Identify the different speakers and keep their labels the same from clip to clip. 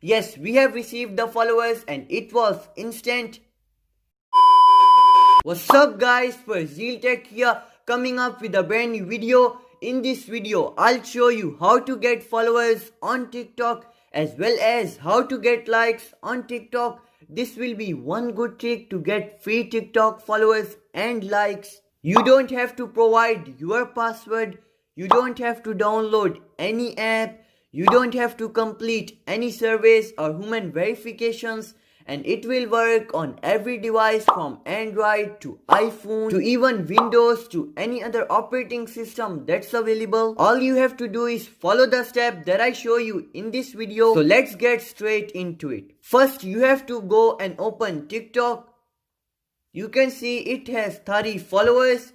Speaker 1: Yes, we have received the followers and it was instant. What's up guys, Farzeel Tech here, coming up with a brand new video. In this video, I'll show you how to get followers on TikTok as well as how to get likes on TikTok. This will be one good trick to get free TikTok followers and likes. You don't have to provide your password, you don't have to download any app, you don't have to complete any surveys or human verifications, and it will work on every device from Android to iPhone to even Windows to any other operating system that's available. All you have to do is follow the step that I show you in this video. So let's get straight into it. First, you have to go and open TikTok. You can see it has 30 followers.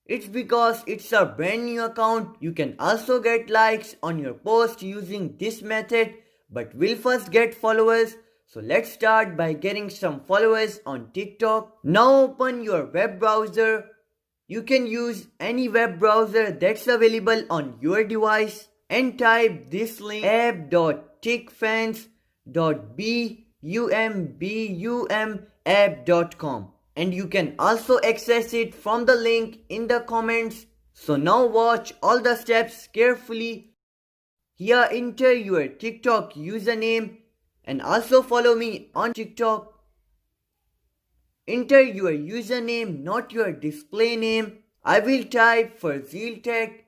Speaker 1: It's because it's a brand new account. You can also get likes on your post using this method, but we'll first get followers. So let's start by getting some followers on TikTok. Now open your web browser. You can use any web browser that's available on your device and type this link app.tikfans.bumbum.app.com. And you can also access it from the link in the comments. So now watch all the steps carefully. Here enter your TikTok username and also follow me on TikTok. Enter your username, not your display name. I will type Farzeel Tech.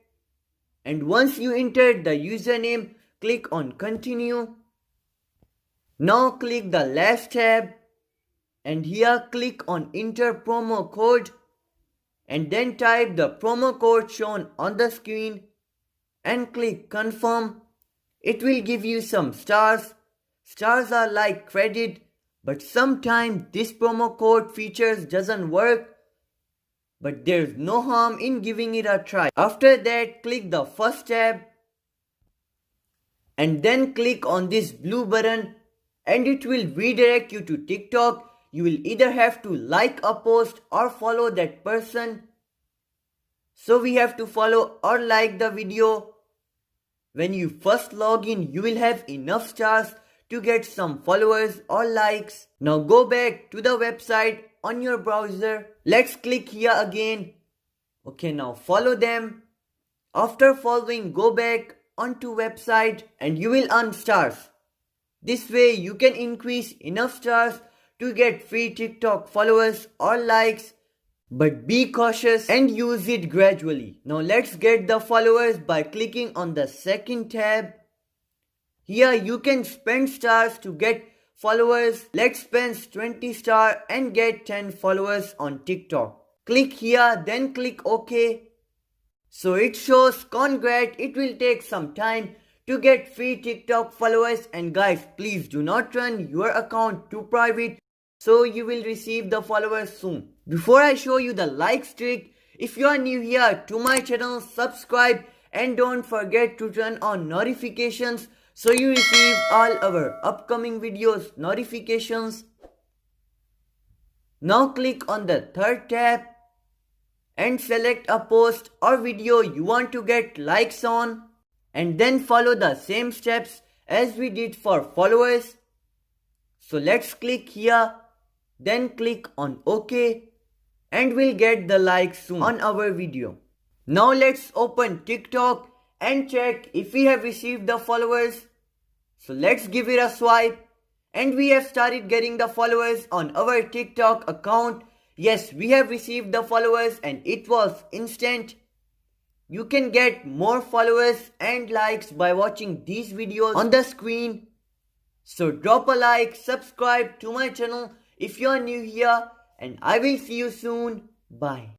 Speaker 1: And once you enter the username, click on continue. Now click the last tab. And here click on enter promo code and then type the promo code shown on the screen and click confirm. It will give you some stars. Stars are like credit, but sometimes this promo code features doesn't work, but there's no harm in giving it a try. After that, click the first tab and then click on this blue button and it will redirect you to TikTok. You will either have to like a post or follow that person. So we have to follow or like the video. When you first log in, you will have enough stars to get some followers or likes. Now go back to the website on your browser. Let's click here again. Okay, now follow them. After following, go back onto website and you will earn stars. This way you can increase enough stars to get free TikTok followers or likes, but be cautious and use it gradually. Now let's get the followers by clicking on the second tab. Here you can spend stars to get followers. Let's spend 20 stars and get 10 followers on TikTok. Click here, then click OK. So it shows congrats. It will take some time to get free TikTok followers, and guys, please do not turn your account to private so you will receive the followers soon. Before I show you the likes trick, if you are new here to my channel, subscribe and don't forget to turn on notifications so you receive all our upcoming videos notifications. Now click on the third tab and select a post or video you want to get likes on, and then follow the same steps as we did for followers. So let's click here, then click on OK, and we'll get the likes soon on our video. Now let's open TikTok and check if we have received the followers. So let's give it a swipe, and we have started getting the followers on our TikTok account. Yes, we have received the followers and it was instant. You can get more followers and likes by watching these videos on the screen. So drop a like, subscribe to my channel if you are new here, and I will see you soon. Bye.